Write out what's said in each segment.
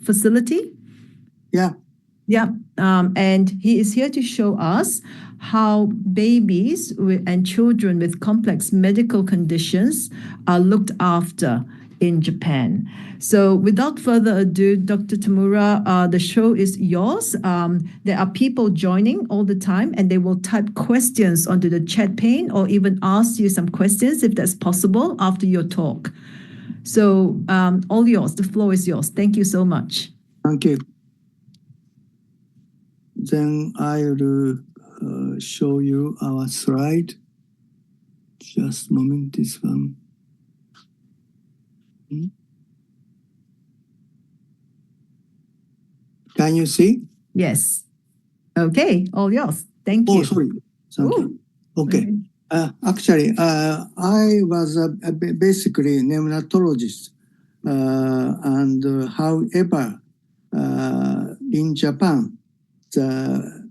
facility. Yeah. Yeah, and he is here to show us how babies and children with complex medical conditions are looked after in Japan. So without further ado, Dr. Tamura, the show is yours. There are people joining all the time, and they will type questions onto the chat pane or even ask you some questions if that's possible after your talk. So all yours, the floor is yours. Thank you so much. Thank you. Then I will show you our slide. Just a moment, this one. Can you see? Yes. Okay, all yours. Thank you. Oh, sorry. Thank you. Okay. Actually, I was basically neonatologist, and however, in Japan, the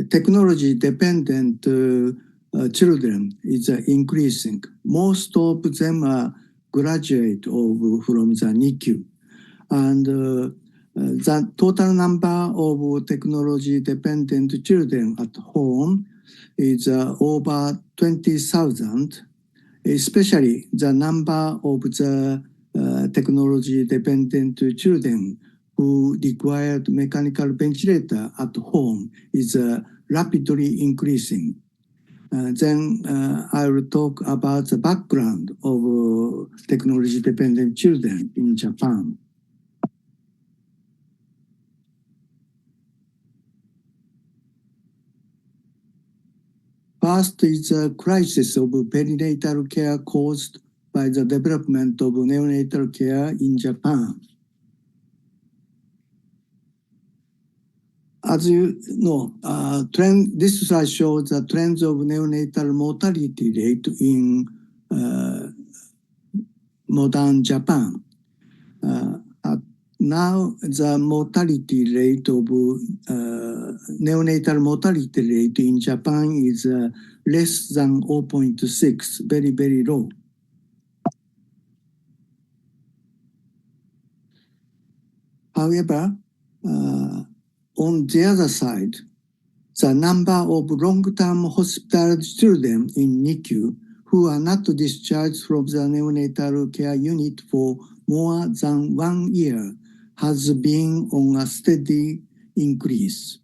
technology-dependent children is increasing. Most of them are graduate from the NICU, and the total number of technology-dependent children at home is over 20,000. Especially the number of the technology-dependent children who required mechanical ventilator at home is rapidly increasing. Then I will talk about the background of technology-dependent children in Japan. First is a crisis of perinatal care caused by the development of neonatal care in Japan. As you know, this slide shows the trends of neonatal mortality rate in modern Japan. Now the mortality rate of neonatal mortality rate in Japan is less than 0.6, very, very low. However, on the other side, the number of long-term hospital children in NICU who are not discharged from the neonatal care unit for more than 1 year has been on a steady increase.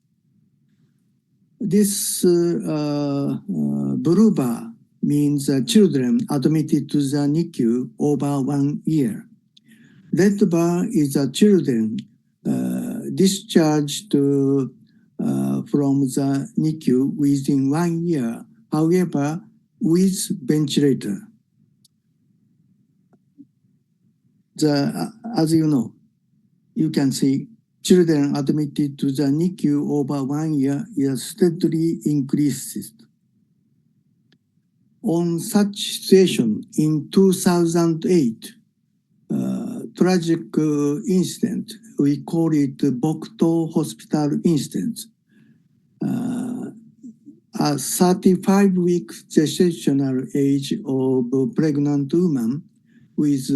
This blue bar means children admitted to the NICU over 1 year. Red bar is the children discharged from the NICU within 1 year, however, with ventilator. As you know, you can see children admitted to the NICU over 1 year is steadily increases. On such situation in 2008, tragic incident, we call it Bokto Hospital incident. A 35-week gestational age of pregnant woman with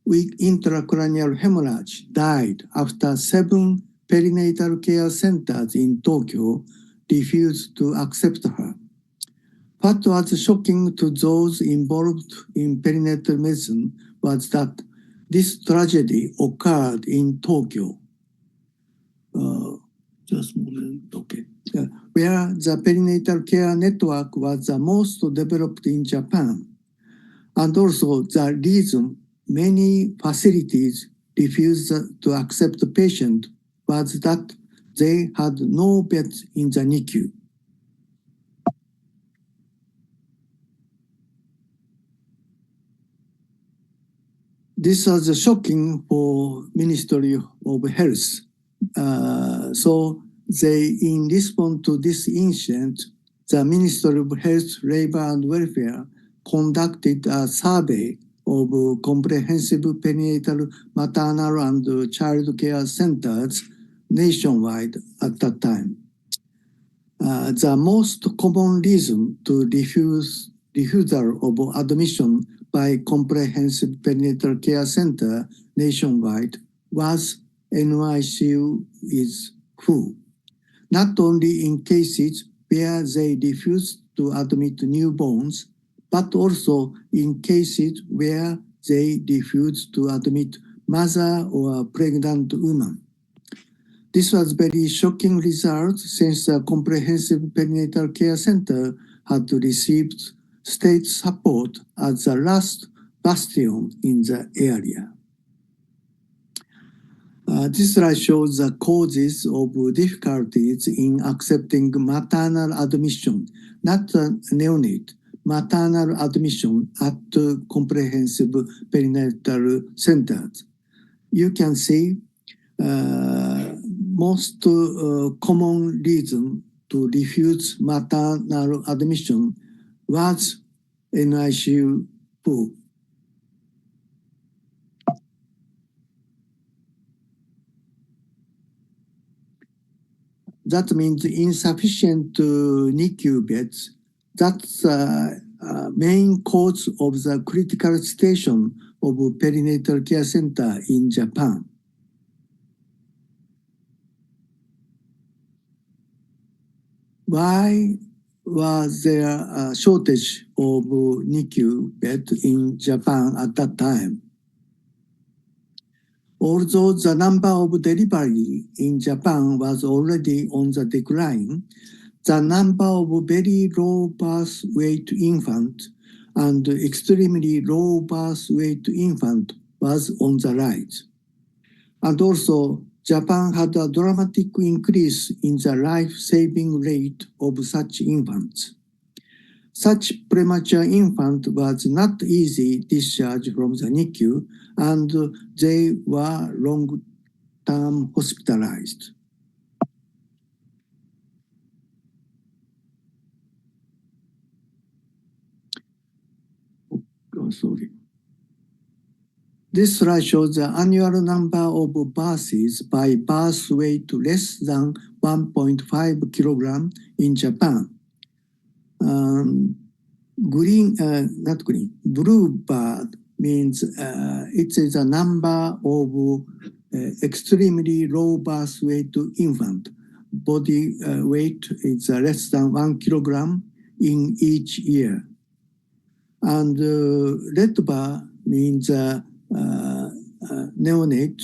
weak intracranial hemorrhage died after 7 perinatal care centers in Tokyo refused to accept her. What was shocking to those involved in perinatal medicine was that this tragedy occurred in Tokyo. Just a moment, okay. Where the perinatal care network was the most developed in Japan. And also the reason many facilities refused to accept the patient was that they had no beds in the NICU. This was shocking for Ministry of Health. So they, in response to this incident, the Ministry of Health, Labor and Welfare conducted a survey of comprehensive perinatal, maternal and child care centers nationwide at that time. The most common reason to refuse refusal of admission by comprehensive perinatal care center nationwide was NICU is full, not only in cases where they refused to admit newborns, but also in cases where they refused to admit mother or pregnant woman. This was very shocking result since the Comprehensive Perinatal Care Center had received state support as the last bastion in the area. This slide shows the causes of difficulties in accepting maternal admission, not neonate, maternal admission at comprehensive perinatal centers. You can see most common reason to refuse maternal admission was NICU full. That means insufficient NICU beds. That's the main cause of the critical situation of perinatal care center in Japan. Why was there a shortage of NICU bed in Japan at that time? Although the number of delivery in Japan was already on the decline, the number of very low birth weight infant and extremely low birth weight infant was on the rise. And also, Japan had a dramatic increase in the life-saving rate of such infants. Such premature infant was not easy discharge from the NICU, and they were long-term hospitalized. Oh, sorry. This slide shows the annual number of births by birth weight less than 1.5 kilogram in Japan. Blue bar means it is a number of extremely low birth weight infant. Body weight is less than 1 kilogram in each year. And red bar means neonate.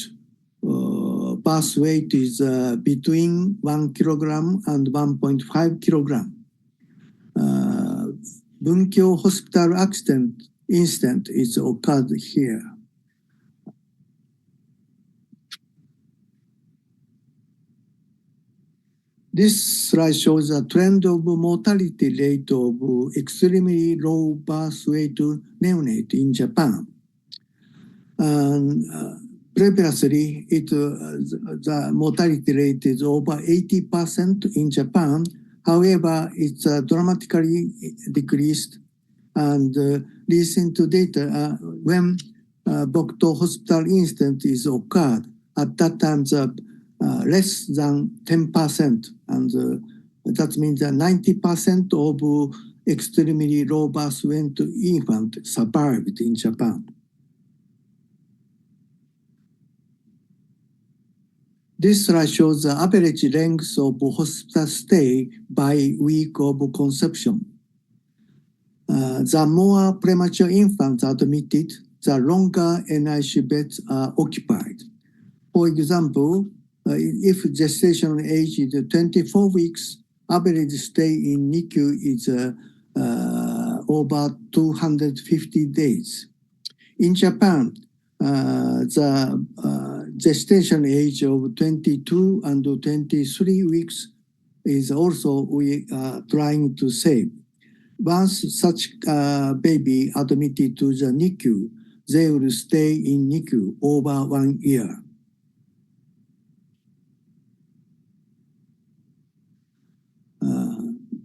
Birth weight is between 1 kilogram and 1.5 kilogram. Bunkyo hospital accident incident is occurred here. This slide shows a trend of mortality rate of extremely low birth weight neonate in Japan. Previously, the mortality rate is over 80% in Japan. However, it's dramatically decreased. And recent data, when Bokto Hospital incident is occurred, at that time, less than 10%. And that means that 90% of extremely low birth weight infant survived in Japan. This slide shows the average length of hospital stay by week of conception. The more premature infants admitted, the longer NICU beds are occupied. For example, if gestation age is 24 weeks, average stay in NICU is over 250 days. In Japan, the gestation age of 22 and 23 weeks is also we are trying to save. Once such baby admitted to the NICU, they will stay in NICU over 1 year.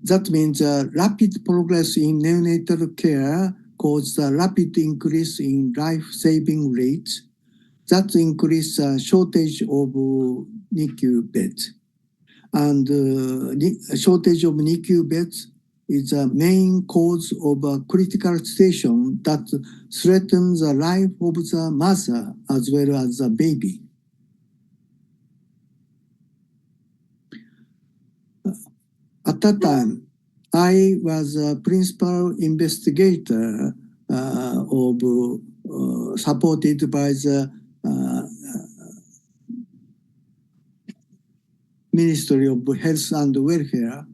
That means rapid progress in neonatal care caused a rapid increase in life-saving rates. That increased a shortage of NICU beds. And shortage of NICU beds is the main cause of a critical situation that threatens the life of the mother as well as the baby. At that time, I was a principal investigator supported by the Ministry of Health and Welfare.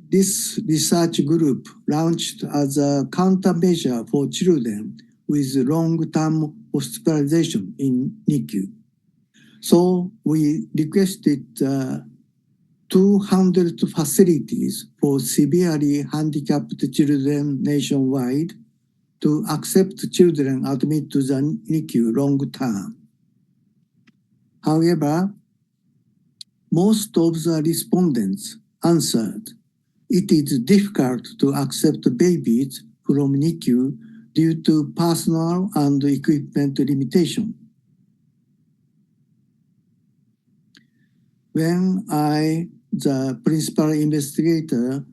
This research group launched as a countermeasure for children with long-term hospitalization in NICU. So we requested 200 facilities for severely handicapped children nationwide to accept children admitted to the NICU long term. However, most of the respondents answered it is difficult to accept babies from NICU due to personal and equipment limitation. When I, the principal investigator,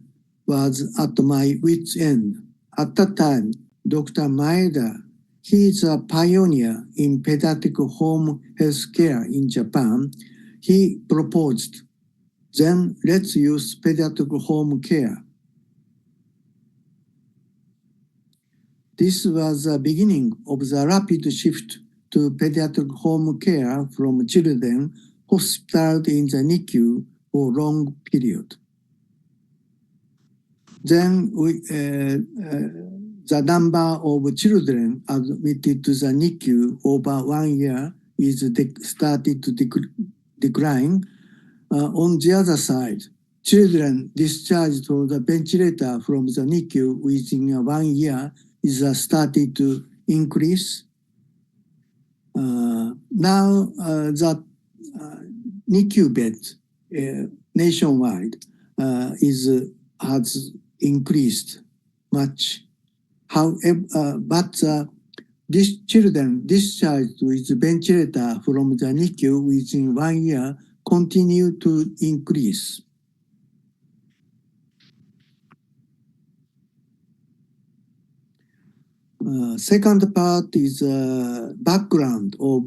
was at my wit's end, at that time, Dr. Maeda, he is a pioneer in pediatric home health care in Japan. He proposed, then let's use pediatric home care. This was the beginning of the rapid shift to pediatric home care from children hospitalized in the NICU for a long period. Then the number of children admitted to the NICU over 1 year is started to decline. On the other side, children discharged from the ventilator from the NICU within 1 year is started to increase. Now the NICU beds nationwide has increased much. However, but these children discharged with ventilator from the NICU within 1 year continue to increase. Second part is background of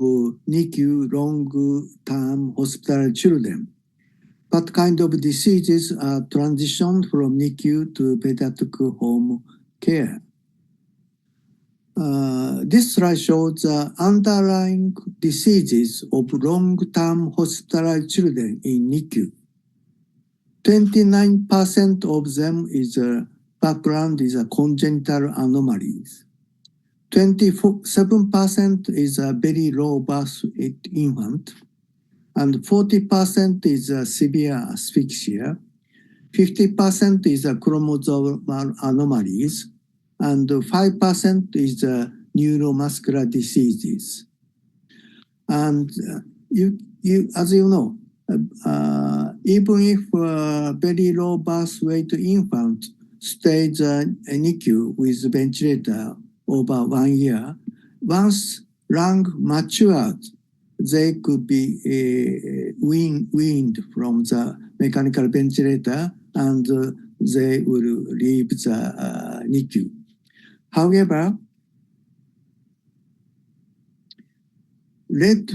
NICU long-term hospital children. What kind of diseases are transitioned from NICU to pediatric home care? This slide shows the underlying diseases of long-term hospitalized children in NICU. 29% of them is background is congenital anomalies. 27% is a very low birth weight infant, and 40% is severe asphyxia. 50% is chromosomal anomalies, and 5% is neuromuscular diseases. And as you know, even if very low birth weight infant stays in NICU with ventilator over 1 year, once lung matured, they could be weaned from the mechanical ventilator and they will leave the NICU. However, red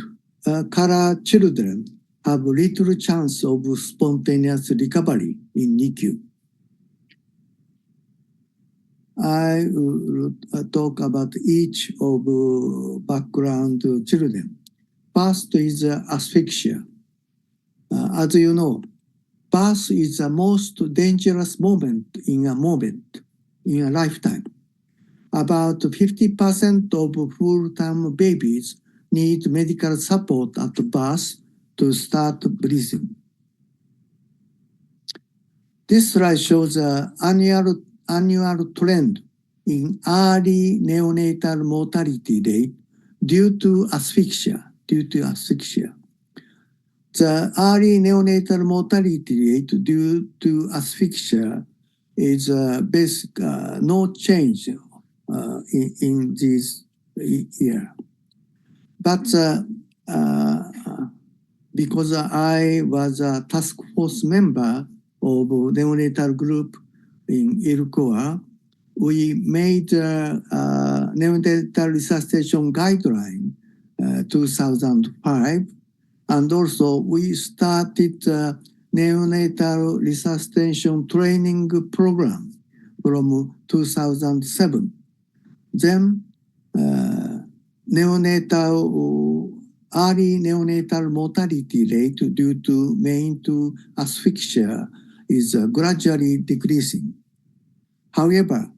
color children have little chance of spontaneous recovery in NICU. I will talk about each of background children. First is asphyxia. As you know, birth is the most dangerous moment in a lifetime. About 50% of full-term babies need medical support at birth to start breathing. This slide shows the annual trend in early neonatal mortality rate due to asphyxia. The early neonatal mortality rate due to asphyxia is basic, no change in this year. But because I was a task force member of neonatal group in ILCOA, we made a neonatal resuscitation guideline 2005, and also we started a neonatal resuscitation training program from 2007. Then early neonatal mortality rate due to main to asphyxia is gradually decreasing. However,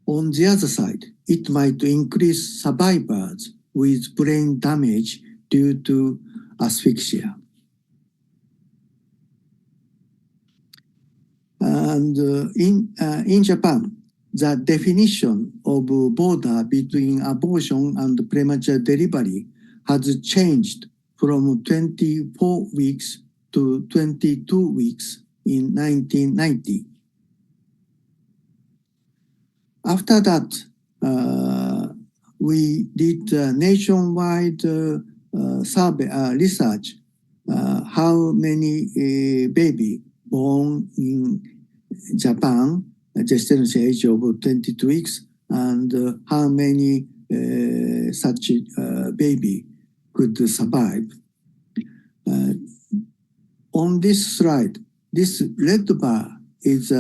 on the other side, it might increase survivors with brain damage due to asphyxia. And in Japan, the definition of border between abortion and premature delivery has changed from 24 weeks to 22 weeks in 1990. After that, we did nationwide survey research how many baby born in Japan, gestation age of 22 weeks, and how many such baby could survive. On this slide, this red bar is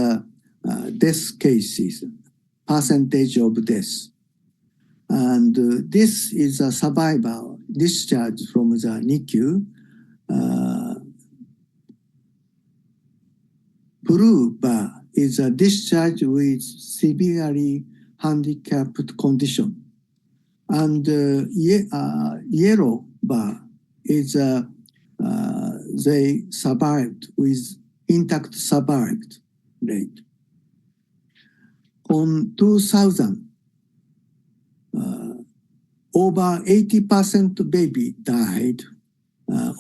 death cases, percentage of death. And this is a survivor discharge from the NICU. Blue bar is a discharge with severely handicapped condition. And yellow bar is they survived with intact survived rate. On 2000, over 80% baby died.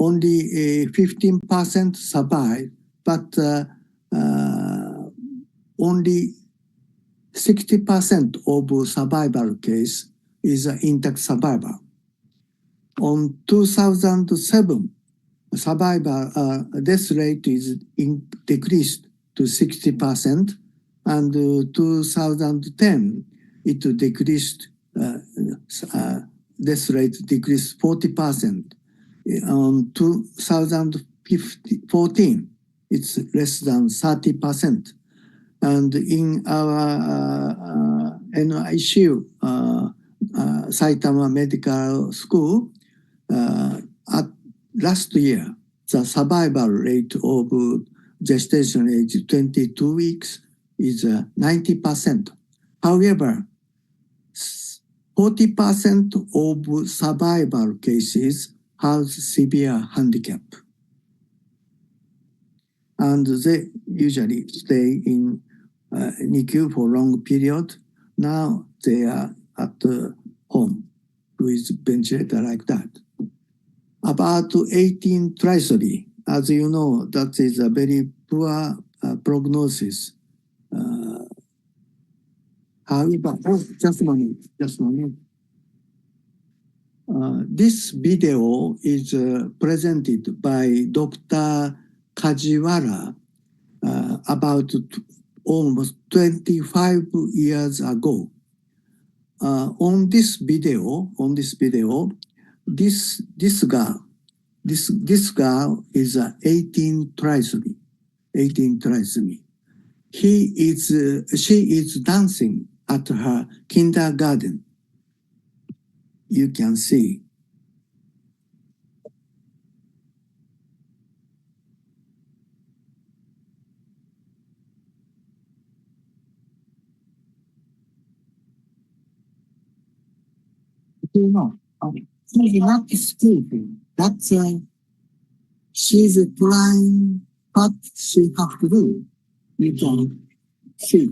Only 15% survived, but only 60% of survival case is intact survivor. On 2007, survivor death rate is decreased to 60%, and 2010 it decreased. Death rate decreased 40%. On 2014, it's less than 30%. And in our NICU, Saitama Medical School, at last year, the survival rate of gestation age 22 weeks is 90%. However, 40% of survival cases have severe handicap. And they usually stay in NICU for long period. Now they are at home with ventilator like that. About 18 trisory, as you know, that is a very poor prognosis. However, just a minute. This video is presented by Dr. Kajiwara about almost 25 years ago. On this video, this girl is 18 trisomy. She is dancing at her kindergarten. You can see. You know, she's not escaping. That's she's trying what she have to do. You can see.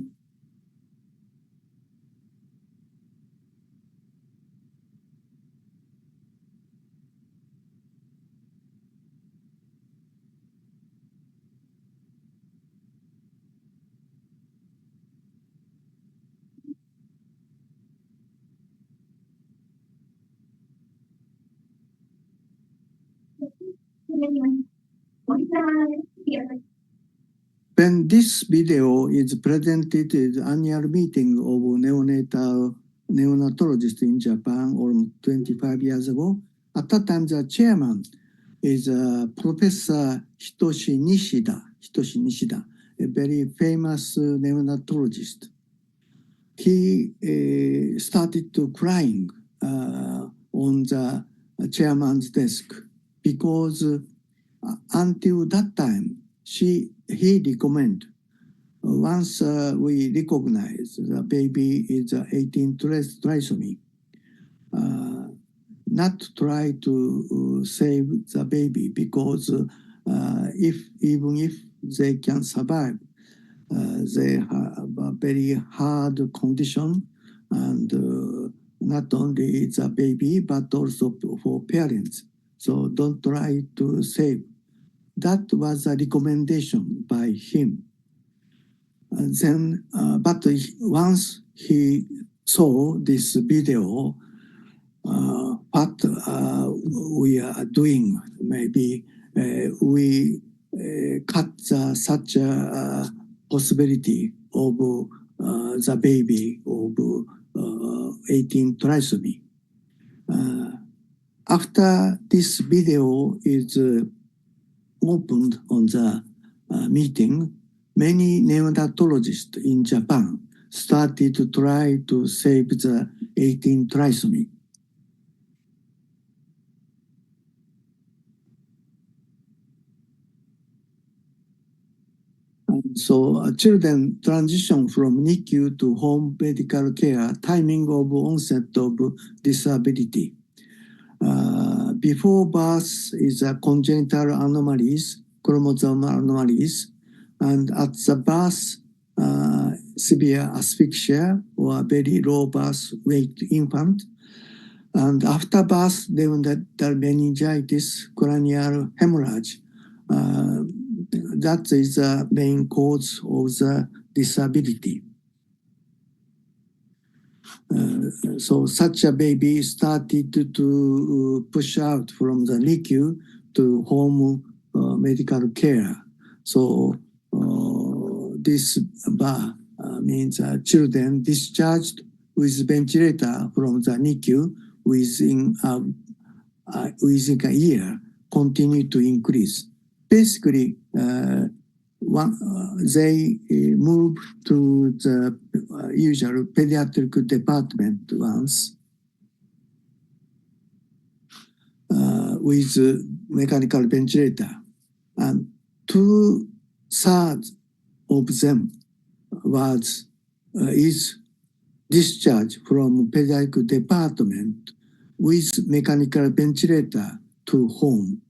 When this video is presented at the annual meeting of neonatologists in Japan almost 25 years ago, at that time the chairman is Professor Hitoshi Nishida, a very famous neonatologist. He started to crying on the chairman's desk because until that time he recommended once we recognize the baby is 18 trisomy, not try to save the baby because even if they can survive, they have a very hard condition, and not only the baby but also for parents. So don't try to save. That was a recommendation by him. And then, but once he saw this video, what we are doing, maybe we cut such a possibility of the baby of 18 trisomy. After this video is opened on the meeting, many neonatologists in Japan started to try to save the 18 trisomy. And so children transition from NICU to home medical care, timing of onset of disability. Before birth is a congenital anomalies, chromosomal anomalies, and at the birth, severe asphyxia or very low birth weight infant. And after birth, neonatal meningitis, cranial hemorrhage. That is the main cause of the disability. So such a baby started to push out from the NICU to home medical care. So this bar means children discharged with ventilator from the NICU within a year continue to increase. Basically, they move to the usual pediatric department once with mechanical ventilator, and 2/3 of them is discharged from pediatric department with mechanical ventilator to home.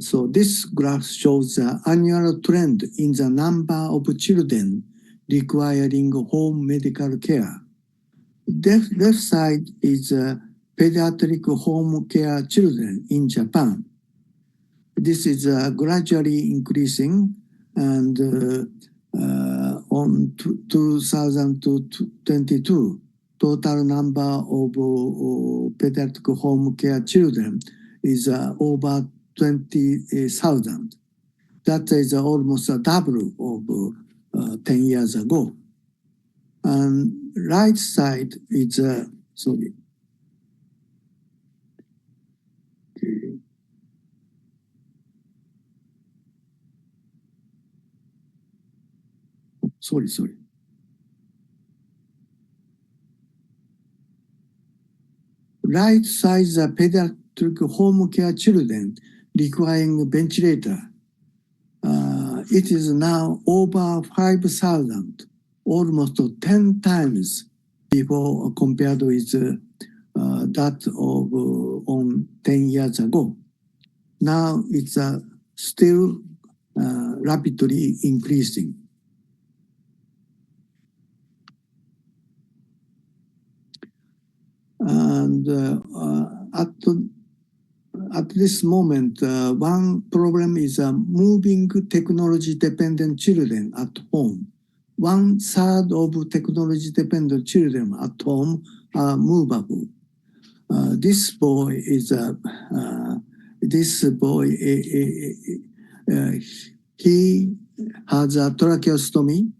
So this graph shows the annual trend in the number of children requiring home medical care. Left side is pediatric home care children in Japan. This is gradually increasing, and on 2022, total number of pediatric home care children is over 20,000. That is almost a double of 10 years ago. And right side is sorry. Okay. Sorry. Right side is pediatric home care children requiring ventilator. It is now over 5,000, almost 10 times before compared with that of on 10 years ago. Now it's still rapidly increasing. And at this moment, one problem is moving technology-dependent children at home. 1/3 of technology-dependent children at home are movable. This boy is this boy, he has a tracheostomy.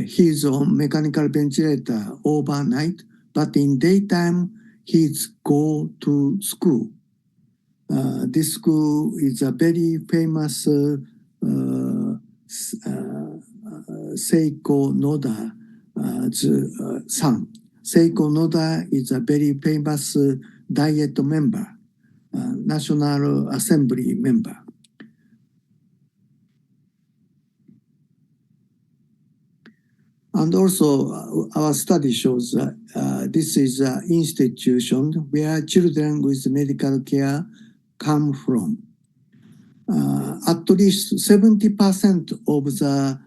He's on mechanical ventilator overnight, but in daytime, he's go to school. This school is a very famous Seiko Noda's son. Seiko Noda is a very famous Diet member, National Assembly member. And also, our study shows this is an institution where children with medical care come from. At least 70% of the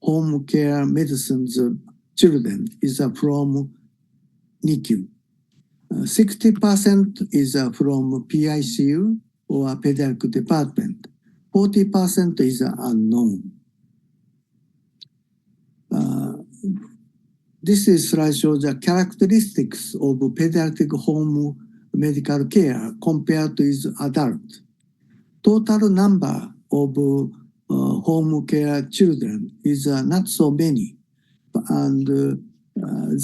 home care medicines children is from NICU. 60% is from PICU or pediatric department. 40% is unknown. This slide shows the characteristics of pediatric home medical care compared with adult. Total number of home care children is not so many, and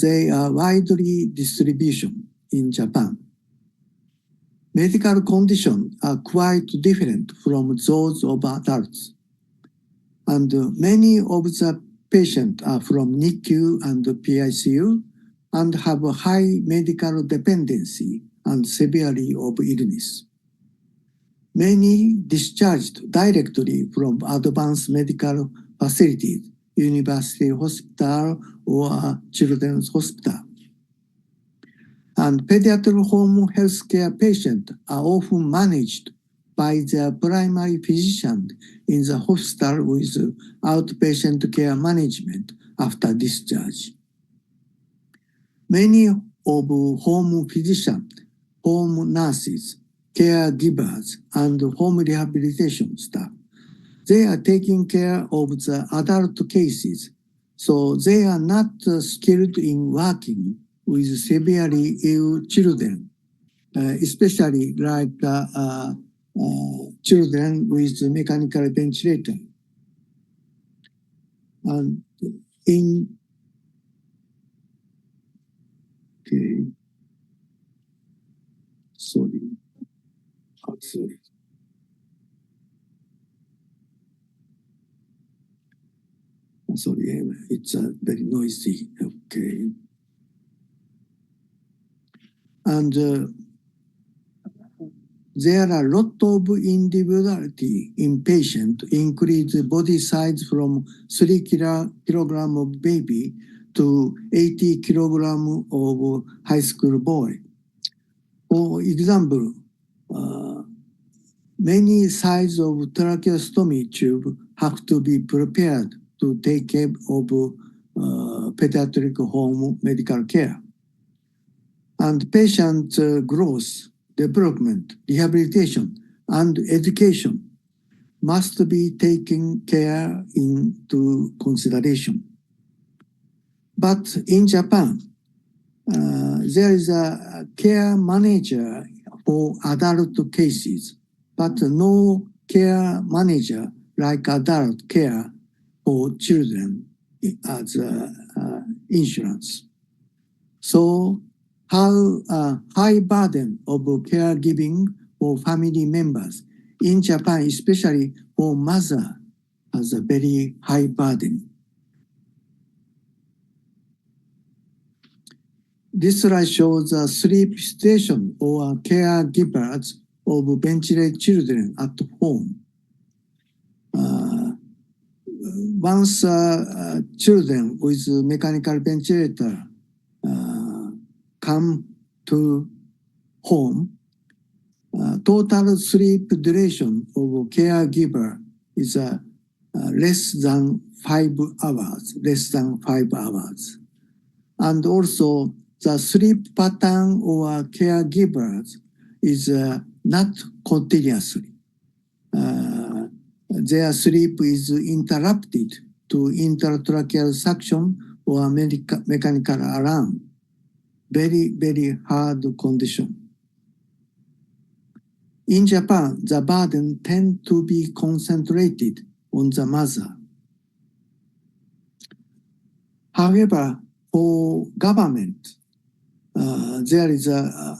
they are widely distribution in Japan. Medical conditions are quite different from those of adults, and many of the patients are from NICU and PICU and have a high medical dependency and severity of illness. Many discharged directly from advanced medical facilities, university hospital or children's hospital. And pediatric home healthcare patients are often managed by their primary physician in the hospital with outpatient care management after discharge. Many of home physicians, home nurses, caregivers, and home rehabilitation staff, they are taking care of the adult cases, so they are not skilled in working with severely ill children, especially like children with mechanical ventilator. And sorry. Sorry, it's very noisy. Okay. And there are a lot of individuality in patient, increase body size from 3 kilogram of baby to 80 kilogram of high school boy. For example, many size of tracheostomy tube have to be prepared to take care of pediatric home medical care. And patient growth, development, rehabilitation, and education must be taken care into consideration. But in Japan, there is a care manager for adult cases, but no care manager like adult care for children as insurance. So how high burden of caregiving for family members in Japan, especially for mother, has a very high burden. This slide shows the sleep station or caregivers of ventilated children at home. Once children with mechanical ventilator come to home, total sleep duration of caregiver is less than 5 hours. And also the sleep pattern or caregivers is not continuously. Their sleep is interrupted to intratracheal suction or mechanical alarm. Very, very hard condition. In Japan, the burden tends to be concentrated on the mother. However, for government, there is a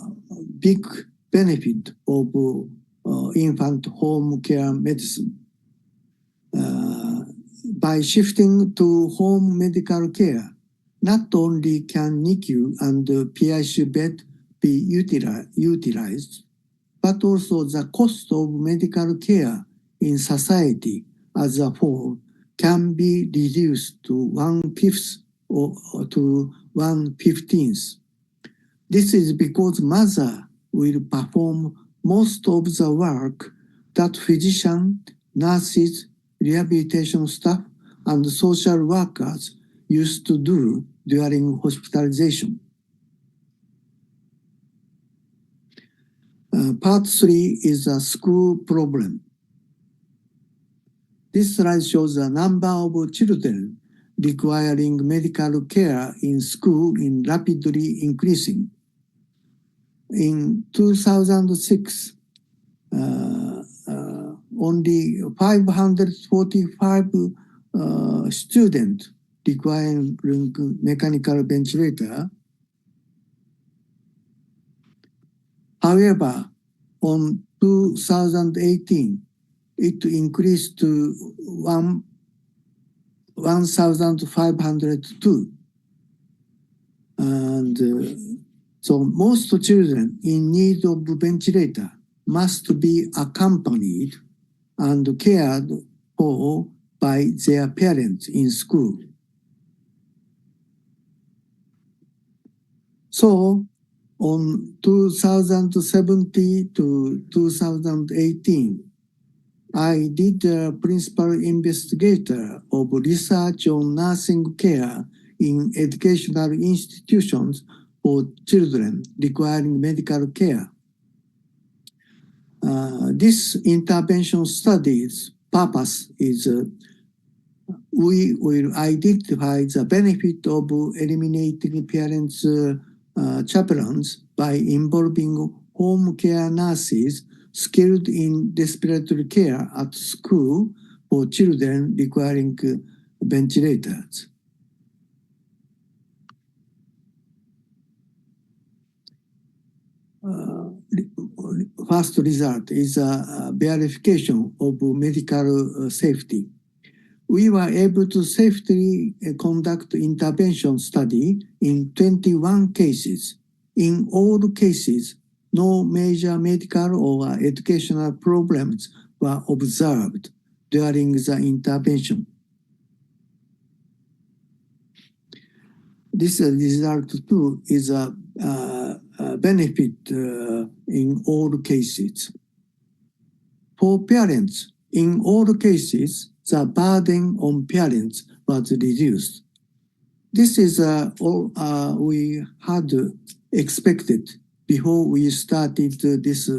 big benefit of infant home care medicine. By shifting to home medical care, not only can NICU and PICU bed be utilized, but also the cost of medical care in society as a whole can be reduced to 1/5 or to 1/15. This is because mother will perform most of the work that physicians, nurses, rehabilitation staff, and social workers used to do during hospitalization. Part 3 is a school problem. This slide shows the number of children requiring medical care in school is rapidly increasing. In 2006, only 545 students requiring mechanical ventilator. However, on 2018, it increased to 1,502. And so most children in need of ventilator must be accompanied and cared for by their parents in school. So on 2017 to 2018, I did a principal investigator of research on nursing care in educational institutions for children requiring medical care. This intervention study's purpose is we will identify the benefit of eliminating parents' chaperones by involving home care nurses skilled in respiratory care at school for children requiring ventilators. First result is a verification of medical safety. We were able to safely conduct intervention study in 21 cases. In all cases, no major medical or educational problems were observed during the intervention. This result too is a benefit in all cases. For parents, in all cases, the burden on parents was reduced. This is all we had expected before we started this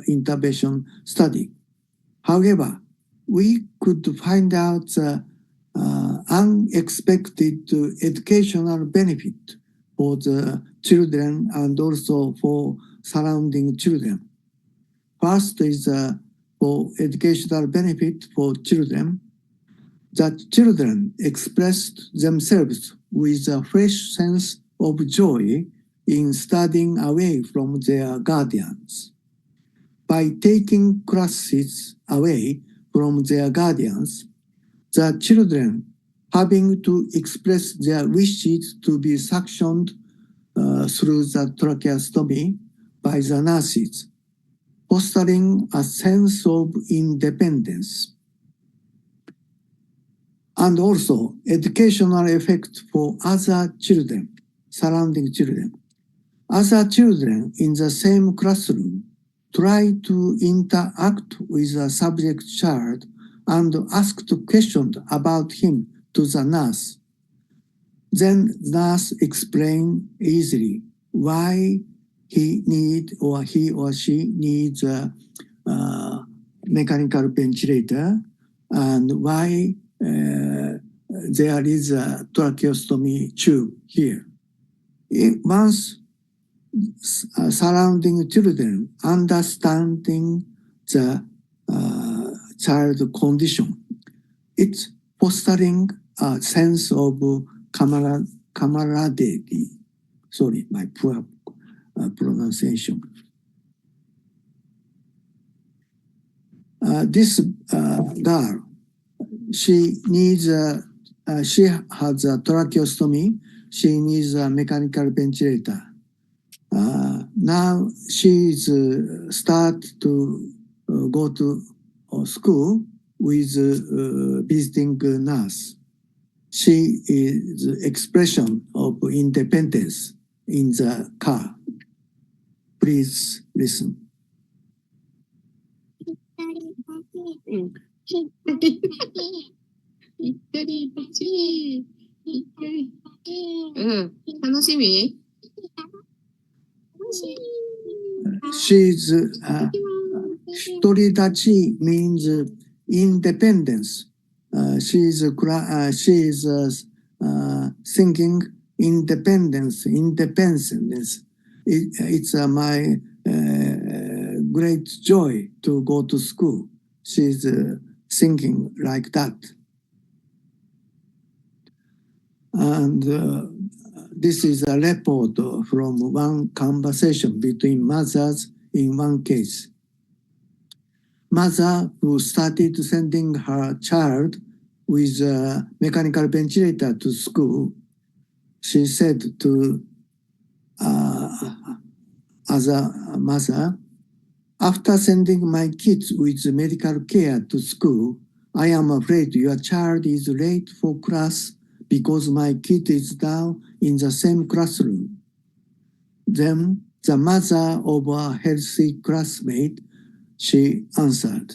intervention study. However, we could find out the unexpected educational benefit for the children and also for surrounding children. First is for educational benefit for children, that children expressed themselves with a fresh sense of joy in studying away from their guardians. By taking classes away from their guardians, the children having to express their wishes to be suctioned through the tracheostomy by the nurses, fostering a sense of independence. And also educational effect for other children, surrounding children. Other children in the same classroom try to interact with a subject child and asked questions about him to the nurse. Then nurse explained easily why he or she needs a mechanical ventilator and why there is a tracheostomy tube here. Once surrounding children, understanding the child condition. It's fostering a sense of camaraderie. Sorry, my poor pronunciation. This girl, she has a tracheostomy. She needs a mechanical ventilator. Now she's start to go to school with visiting nurse. She is expression of independence in the car. Please listen. 楽しみ She's Hitoridachi means independence. She's thinking independence. It's my great joy to go to school. She's thinking like that. And this is a report from one conversation between mothers in one case. Mother who started sending her child with a mechanical ventilator to school, she said to other mother, after sending my kids with medical care to school, I am afraid your child is late for class because my kid is now in the same classroom. Then the mother of a healthy classmate, she answered,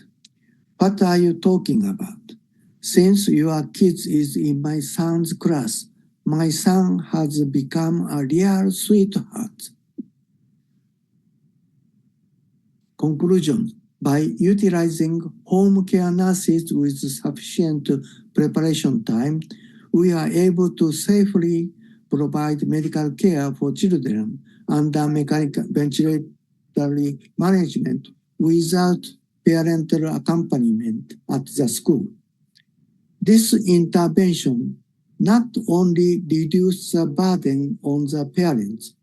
what are you talking about? Since your kid is in my son's class, my son has become a real sweetheart. Conclusion. By utilizing home care nurses with sufficient preparation time, we are able to safely provide medical care for children under mechanical ventilatory management without parental accompaniment at the school. This intervention not only reduces the burden on the parents,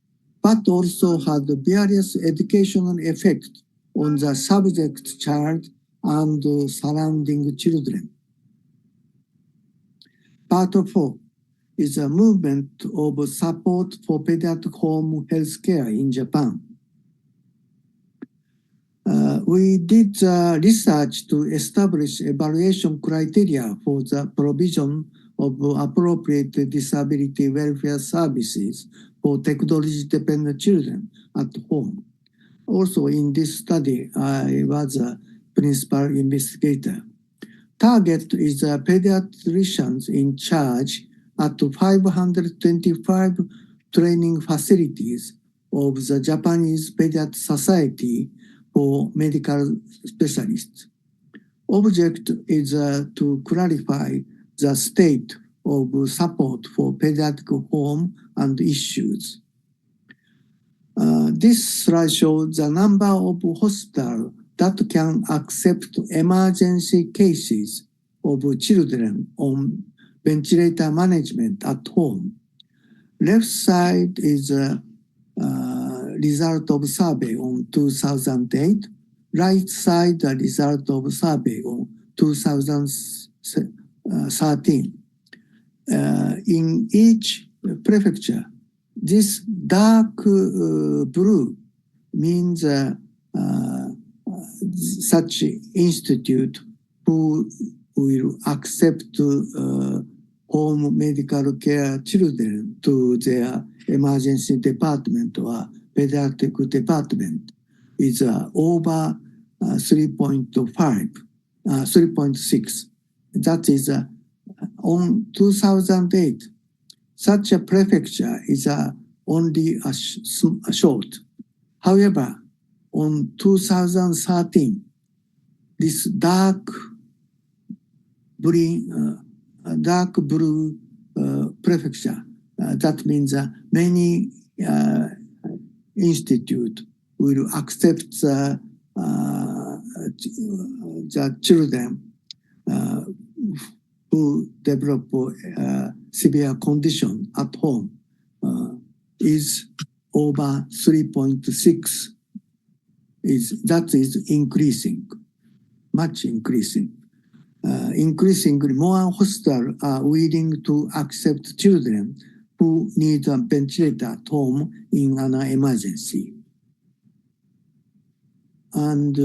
but also had various educational effects on the subject child and surrounding children. Part 4 is a movement of support for pediatric home health care in Japan. We did research to establish evaluation criteria for the provision of appropriate disability welfare services for technology-dependent children at home. Also in this study, I was a principal investigator. Target is pediatricians in charge at 525 training facilities of the Japanese Pediatric Society for Medical Specialists. Object is to clarify the state of support for pediatric home and issues. This slide shows the number of hospitals that can accept emergency cases of children on ventilator management at home. Left side is a result of survey on 2008. Right side, the result of survey on 2013. In each prefecture, this dark blue means such institute who will accept home medical care children to their emergency department or pediatric department is over 3.6. That is on 2008. Such a prefecture is only a short. However, on 2013, this dark blue prefecture, that means many institute will accept the children who develop severe condition at home is over 3.6. That is increasing, much increasing. Increasingly, more hospitals are willing to accept children who need a ventilator at home in an emergency. And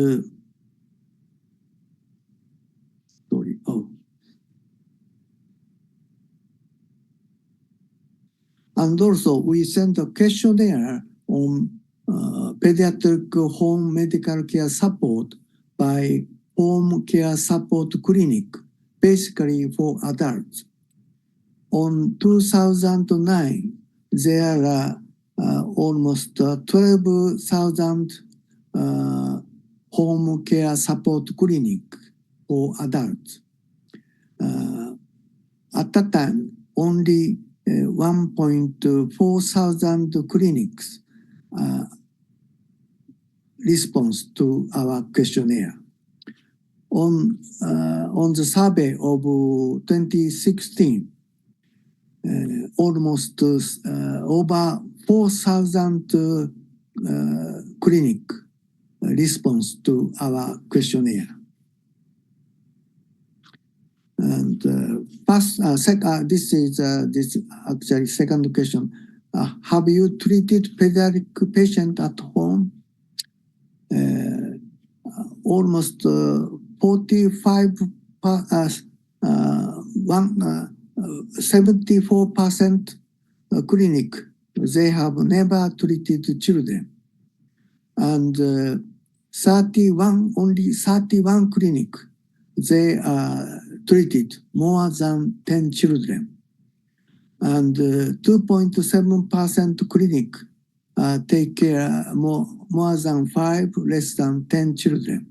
and also we sent a questionnaire on pediatric home medical care support by home care support clinic, basically for adults. On 2009, there are almost 12,000 home care support clinic for adults. At that time, only 1,400 clinics response to our questionnaire. On the survey of 2016, almost over 4,000 clinic response to our questionnaire. And this is actually second question. Have you treated pediatric patient at home? Almost 74% clinic, they have never treated children. And only 31 clinic, they treated more than 10 children. And 2.7% clinic take care more than 5, less than 10 children.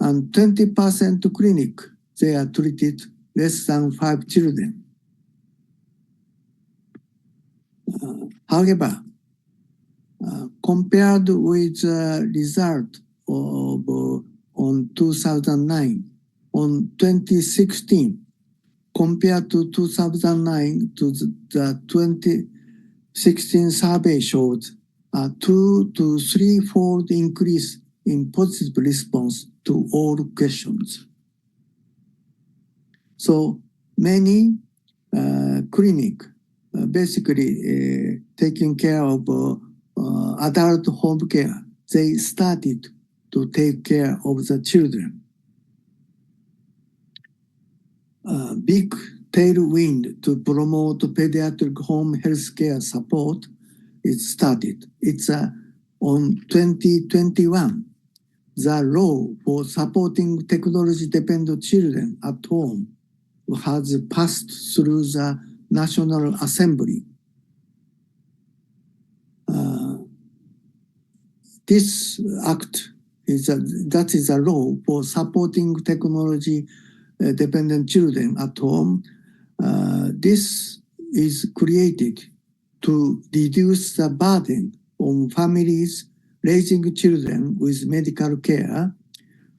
And 20% clinic, they are treated less than 5 children. However, compared with the result of on 2009, on 2016, compared to 2009 to the 2016 survey showed a 2 to 3-fold increase in positive response to all questions. So many clinic basically taking care of adult home care, they started to take care of the children. Big tailwind to promote pediatric home healthcare support is started. It's on 2021. The law for supporting technology-dependent children at home has passed through the National Assembly. This act is a law for supporting technology-dependent children at home. This is created to reduce the burden on families raising children with medical care,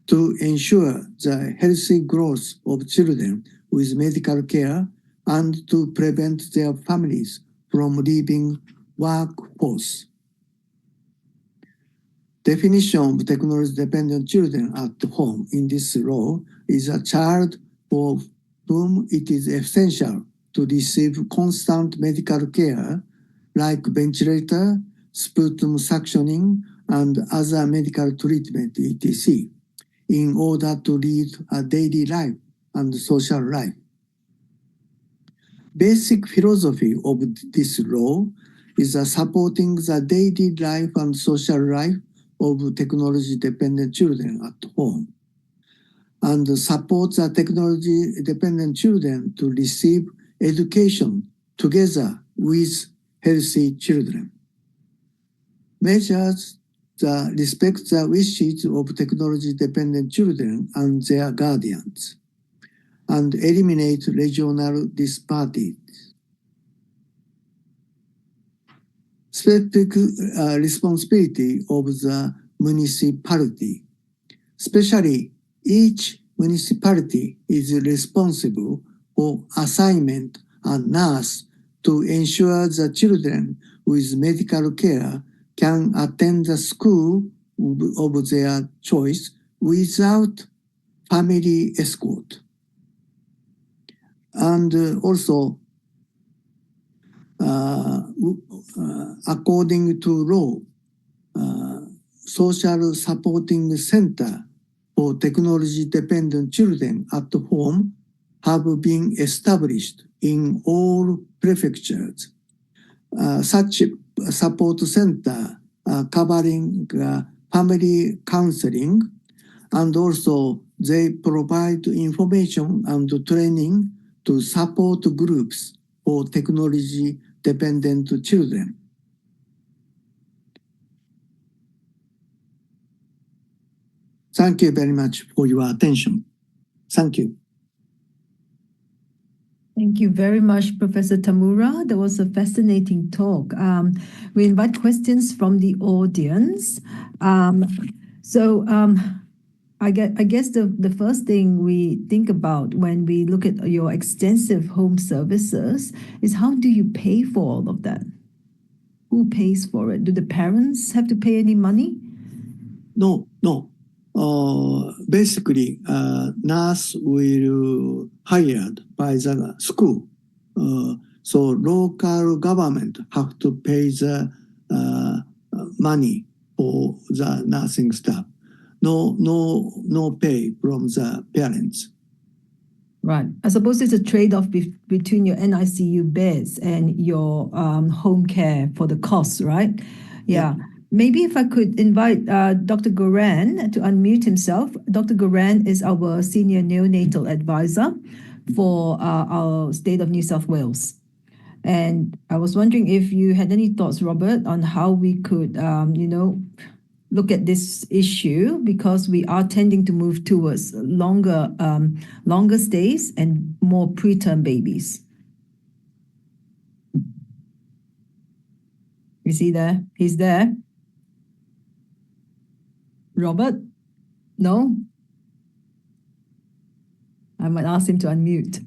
to ensure the healthy growth of children with medical care, and to prevent their families from leaving workforce. Definition of technology-dependent children at home in this law is a child for whom it is essential to receive constant medical care like ventilator, sputum suctioning, and other medical treatment, etc., in order to lead a daily life and social life. Basic philosophy of this law is supporting the daily life and social life of technology-dependent children at home, and support the technology-dependent children to receive education together with healthy children. Measures that respect the wishes of technology-dependent children and their guardians, and eliminate regional disparities. specific responsibility of the municipality. Especially, each municipality is responsible for assignment a nurse to ensure the children with medical care can attend the school of their choice without family escort. And also, according to law, social supporting center for technology-dependent children at home have been established in all prefectures. Such support center covering family counseling, and also they provide information and training to support groups for technology-dependent children. Thank you very much for your attention. Thank you. Thank you very much, Professor Tamura. That was a fascinating talk. We invite questions from the audience. I guess the first thing we think about when we look at your extensive home services is how do you pay for all of that? Who pays for it? Do the parents have to pay any money? No. Basically, nurse will hired by the school. So local government have to pay the money for the nursing staff. No pay from the parents. Right. I suppose it's a trade-off between your NICU beds and your home care for the costs, right? Yeah. Maybe if I could invite Dr. Goran to unmute himself. Dr. Goran is our senior neonatal advisor for our state of New South Wales. And I was wondering if you had any thoughts, Robert, on how we could, look at this issue, because we are tending to move towards longer stays and more preterm babies. Is he there? He's there. Robert? No? I might ask him to unmute.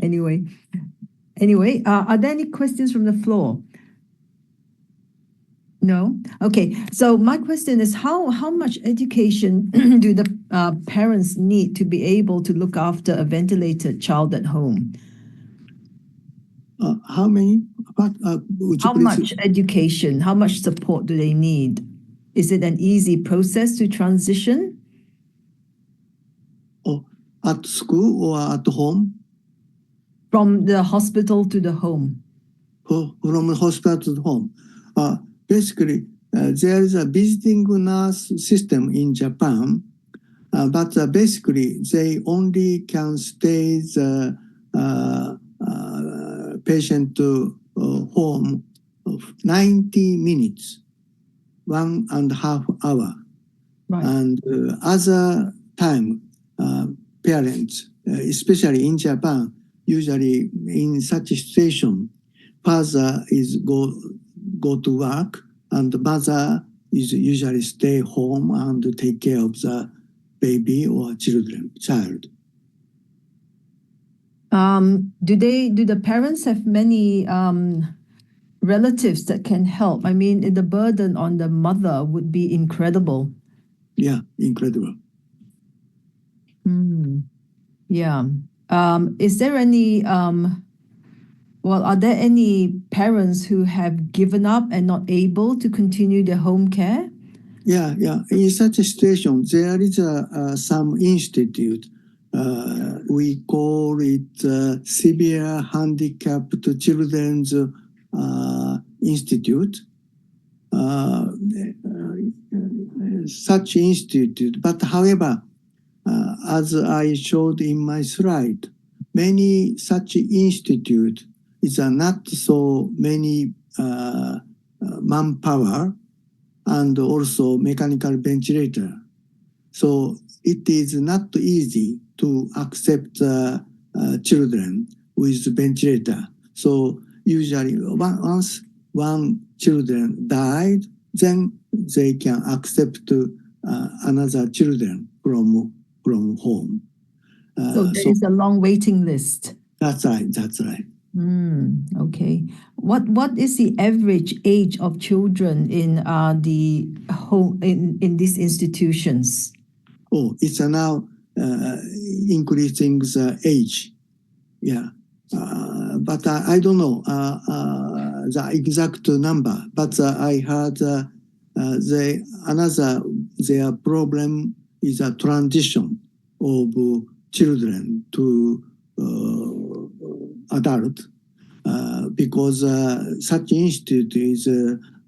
Anyway, are there any questions from the floor? No? Okay, so my question is how much education do the parents need to be able to look after a ventilated child at home? How many? How much education, how much support do they need? Is it an easy process to transition? At school or at home? From the hospital to the home. From the hospital to the home. Basically, there is a visiting nurse system in Japan, but basically they only can stay the patient to home of 90 minutes. 1.5 hours. Right. And other time, parents, especially in Japan, usually in such a situation, father is go to work and the mother is usually stay home and take care of the baby or child. Do the parents have many relatives that can help? I mean, the burden on the mother would be incredible. Yeah, incredible. Yeah. Is there any, are there any parents who have given up and not able to continue their home care? Yeah. In such a situation, there is some institute. We call it Severe Handicapped Children's Institute. Such institute, but however, as I showed in my slide, many such institute is not so many manpower and also mechanical ventilator. So it is not easy to accept children with ventilator. So usually once one children died, then they can accept another children from home. So there is a long waiting list. That's right. That's right. Okay. What is the average age of children in the home in these institutions? Oh, it's now increasing the age. Yeah. But I don't know the exact number. But I heard their problem is a transition of children to adult, because such institute is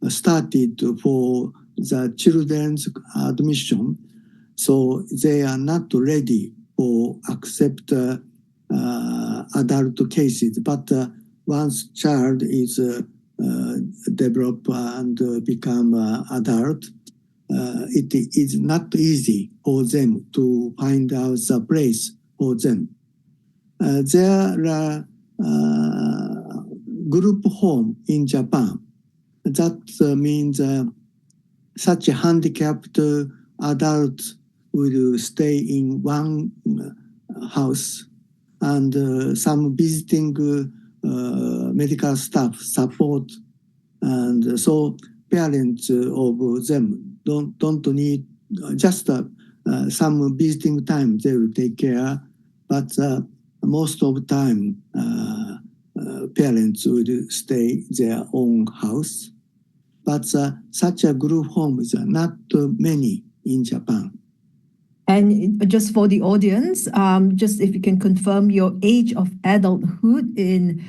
started for the children's admission, so they are not ready for accept adult cases. But once child is develop and become adult, it is not easy for them to find out the place for them. There are group home in Japan. That means such a handicapped adult will stay in one house, and some visiting medical staff support, and so parents of them don't need just some visiting time. They will take care, but most of the time parents will stay their own house. But such a group home is not many in Japan. And just for the audience, just if you can confirm your age of adulthood in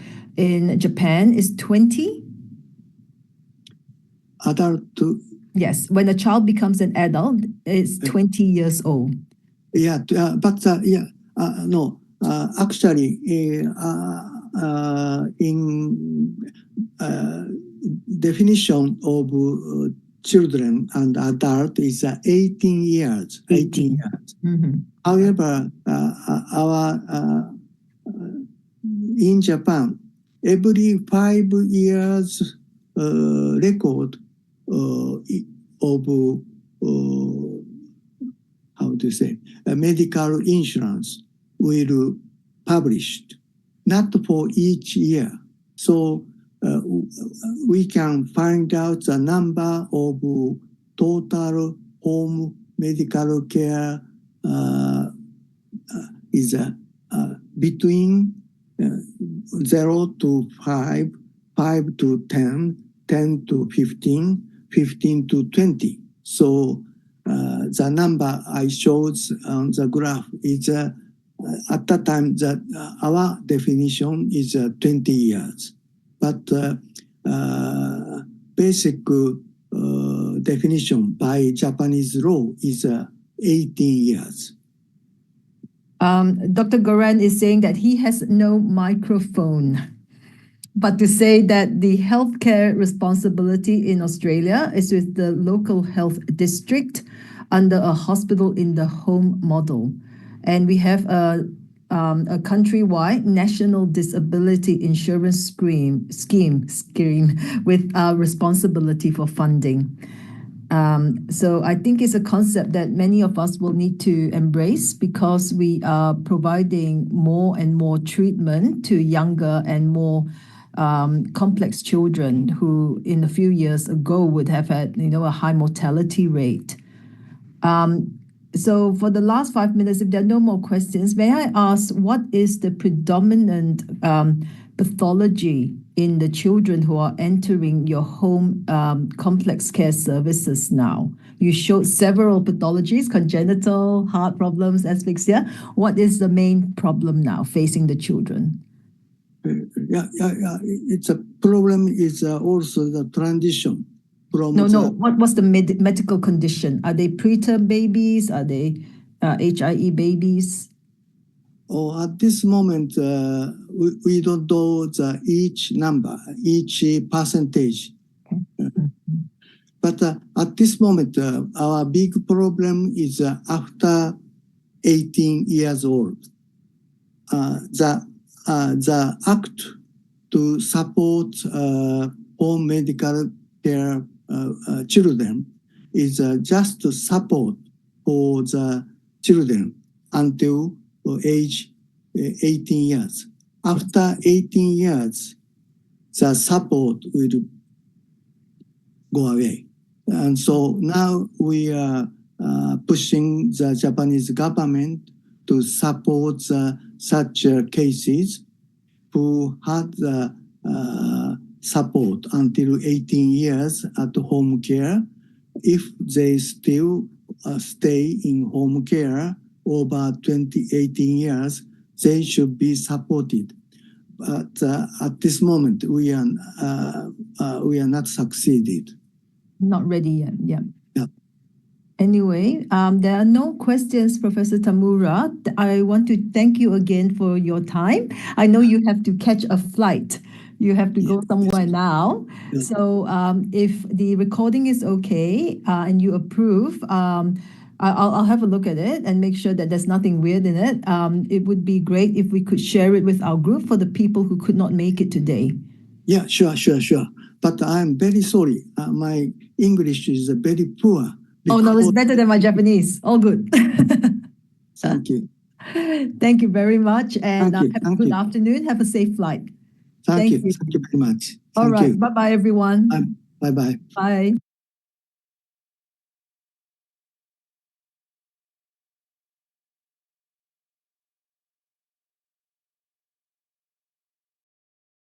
Japan is 20? Adult? Yes, when a child becomes an adult, it's 20 years old. Yeah, but no. Actually, in definition of children and adult is 18 years. 18 years. Mm-hmm. However, in Japan, every 5 years record of how to say medical insurance will published, not for each year. So we can find out the number of total home medical care is between 0 to 5, 5 to 10, 10 to 15, 15 to 20. So the number I showed on the graph is at that time that our definition is 20 years. But basic definition by Japanese law is 18 years. Dr. Goran is saying that he has no microphone, but to say that the healthcare responsibility in Australia is with the local health district under a hospital in the home model. And we have a countrywide national disability insurance scheme with responsibility for funding. So I think it's a concept that many of us will need to embrace, because we are providing more and more treatment to younger and more complex children who in a few years ago would have had a high mortality rate. So for the last 5 minutes, if there are no more questions, may I ask, what is the predominant pathology in the children who are entering your home complex care services now? You showed several pathologies: congenital, heart problems, asphyxia. What is the main problem now facing the children? It's a problem is also the transition. What's the medical condition? Are they preterm babies? Are they HIE babies? Oh, at this moment, we don't know each number, each percentage. Okay. But at this moment, our big problem is after 18 years old. The act to support home medical care children is just support for the children until age 18 years. After 18 years, the support will go away. And so now we are pushing the Japanese government to support such cases who had support until 18 years at home care. If they still stay in home care over 18 years, they should be supported. But at this moment, we are not succeeded. Not ready yet. Yeah. Yeah. Anyway, there are no questions, Professor Tamura. I want to thank you again for your time. I know you have to catch a flight. You have to go somewhere now. Yeah. So if the recording is okay and you approve, I'll have a look at it and make sure that there's nothing weird in it. It would be great if we could share it with our group for the people who could not make it today. Yeah, sure. But I'm very sorry. My English is very poor. Oh, no, it's better than my Japanese. All good. Thank you. Thank you very much. And Thank you. have a good afternoon. Have a safe flight. Thank you. you. Thank you very much. All Thank right. you. Bye-bye, everyone. Bye-bye. Bye.